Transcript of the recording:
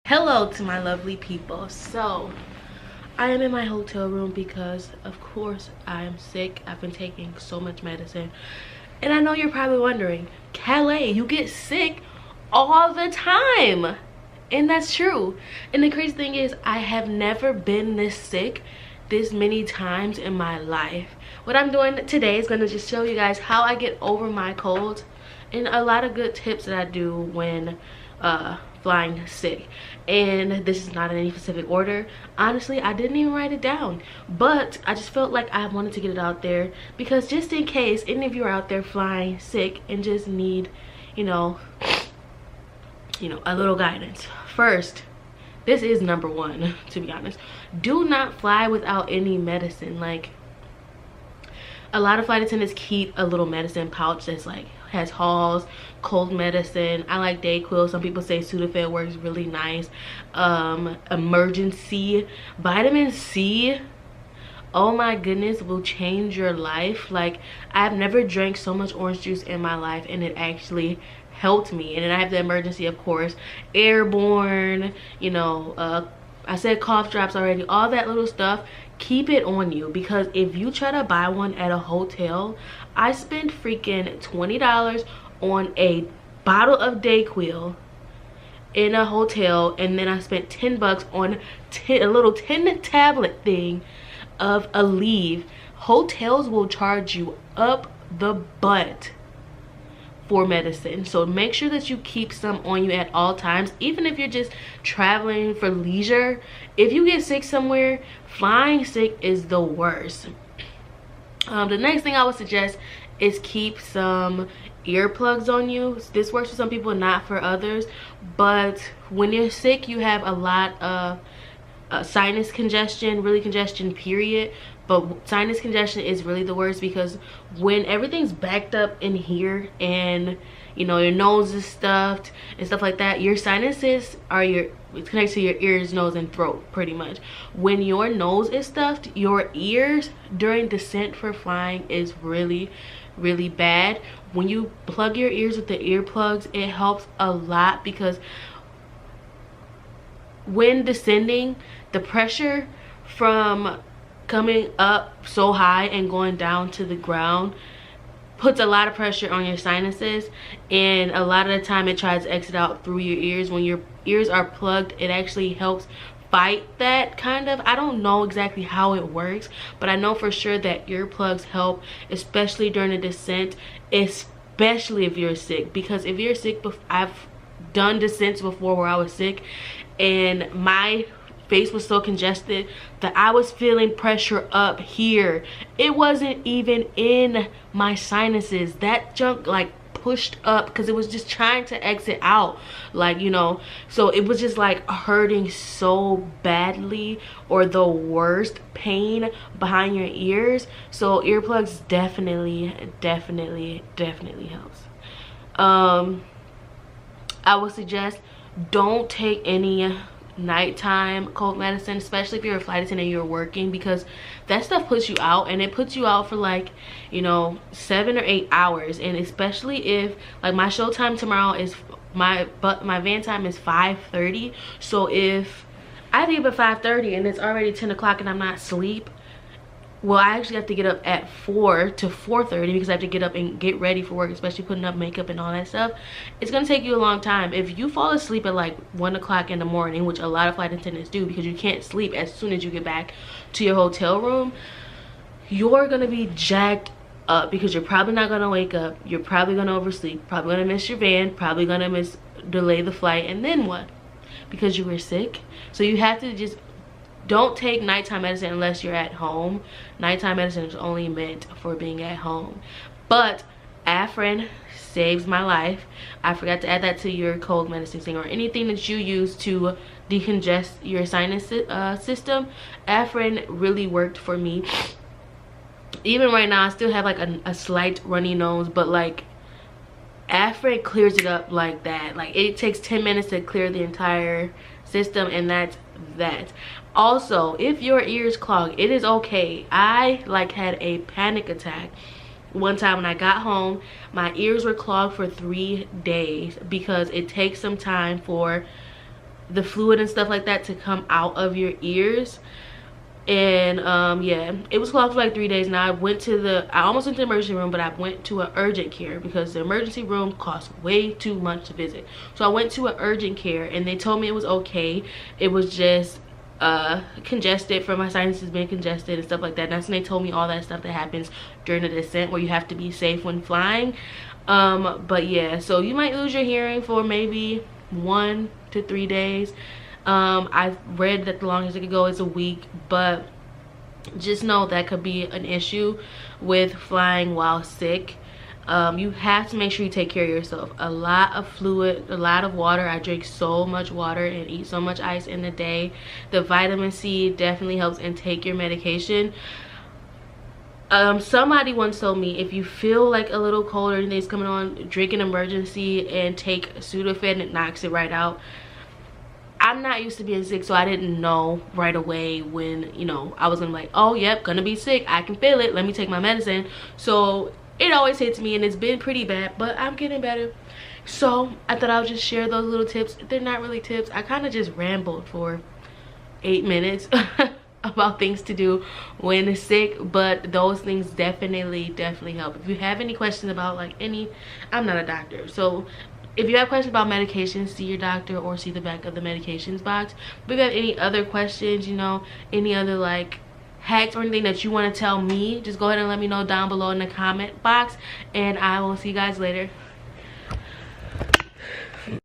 Hello to my lovely people. So I am in my hotel room because of course I am sick. I've been taking so much medicine, and I know you're probably wondering, Calais, you get sick all the time. And that's true. And the crazy thing is, I have never been this sick this many times in my life. What I'm doing today is going to just show you guys how I get over my colds and a lot of good tips that I do when flying sick. And this is not in any specific order. Honestly, I didn't even write it down, but I just felt like I wanted to get it out there because just in case any of you are out there flying sick and just need, you know, a little guidance. First, this is number one, to be honest. Do not fly without any medicine. Like, a lot of flight attendants keep a little medicine pouch that's like has Halls, cold medicine. I like Dayquil. Some people say Sudafed works really nice. Emergency vitamin C, oh my goodness, will change your life. Like, I've never drank so much orange juice in my life, and it actually helped me. And then I have the emergency, of course, airborne, I said cough drops already, all that little stuff. Keep it on you, because if you try to buy one at a hotel, I spent freaking $20 on a bottle of Dayquil in a hotel, and then I spent 10 bucks on a little 10 tablet thing of Aleve. Hotels will charge you up the butt for medicine, so make sure that you keep some on you at all times, even if you're just traveling for leisure. If you get sick somewhere, flying sick is the worst. The next thing I would suggest is keep some earplugs on you. This works for some people, not for others, but when you're sick, you have a lot of sinus congestion, really congestion period. But sinus congestion is really the worst, because when everything's backed up in here and your nose is stuffed and stuff like that, your sinuses are it's connected to your ears, nose, and throat pretty much. When your nose is stuffed, your ears during descent for flying is really bad. When you plug your ears with the earplugs, it helps a lot, because when descending, the pressure from coming up so high and going down to the ground puts a lot of pressure on your sinuses, and a lot of the time it tries to exit out through your ears. When your ears are plugged, it actually helps fight that, kind of. I don't know exactly how it works, but I know for sure that earplugs help, especially during a descent, especially if you're sick. Because if you're sick, I've done descents before where I was sick and my face was so congested that I was feeling pressure up here. It wasn't even in my sinuses. That junk like pushed up because it was just trying to exit out, so it was just like hurting so badly, or the worst pain behind your ears. So earplugs definitely helps. I would suggest don't take any nighttime cold medicine, especially if you're a flight attendant and you're working, because that stuff puts you out, and it puts you out for 7 or 8 hours. And especially if, like, my show time tomorrow is my van time is 5:30, so if I leave at 5:30 and it's already 10 o'clock and I'm not asleep, well, I actually have to get up at 4 to 4:30 because I have to get up and get ready for work, especially putting up makeup and all that stuff. It's gonna take you a long time. If you fall asleep at like 1 o'clock in the morning, which a lot of flight attendants do because you can't sleep as soon as you get back to your hotel room, you're gonna be jacked up because you're probably not gonna wake up, you're probably gonna oversleep, probably gonna miss your van, probably gonna delay the flight, and then what? Because you were sick. So you have to just don't take nighttime medicine unless you're at home. Nighttime medicine is only meant for being at home. But Afrin saves my life. I forgot to add that to your cold medicine thing, or anything that you use to decongest your sinus system. Afrin really worked for me. Even right now, I still have like a slight runny nose, but like Afrin clears it up like that. Like, it takes 10 minutes to clear the entire system, and that's that. Also, if your ears clog, it is okay. I had a panic attack one time when I got home. My ears were clogged for 3 days because it takes some time for the fluid and stuff like that to come out of your ears. And yeah, it was clogged for like 3 days. And I almost went to the emergency room, but I went to an urgent care because the emergency room costs way too much to visit. So I went to an urgent care and they told me it was okay. It was just congested from my sinuses being congested and stuff like that. And that's when they told me all that stuff that happens during the descent, where you have to be safe when flying. But yeah, so you might lose your hearing for maybe 1 to 3 days. I've read that the longest it could go is a week, but just know that could be an issue with flying while sick. You have to make sure you take care of yourself. A lot of fluid, a lot of water. I drink so much water and eat so much ice in the day. The vitamin C definitely helps, and take your medication. Somebody once told me if you feel like a little cold or anything's coming on, drink an emergency and take Sudafed, and it knocks it right out. I'm not used to being sick, so I didn't know right away when, you know, I was gonna be like, oh yep, gonna be sick, I can feel it, let me take my medicine. So it always hits me, and it's been pretty bad, but I'm getting better. So I thought I would just share those little tips. They're not really tips. I kind of just rambled for 8 minutes about things to do when sick, but those things definitely help. If you have any questions about like I'm not a doctor, so if you have questions about medications, see your doctor or see the back of the medications box. But if you have any other questions, you know, any other like hacks or anything that you want to tell me, just go ahead and let me know down below in the comment box, and I will see you guys later.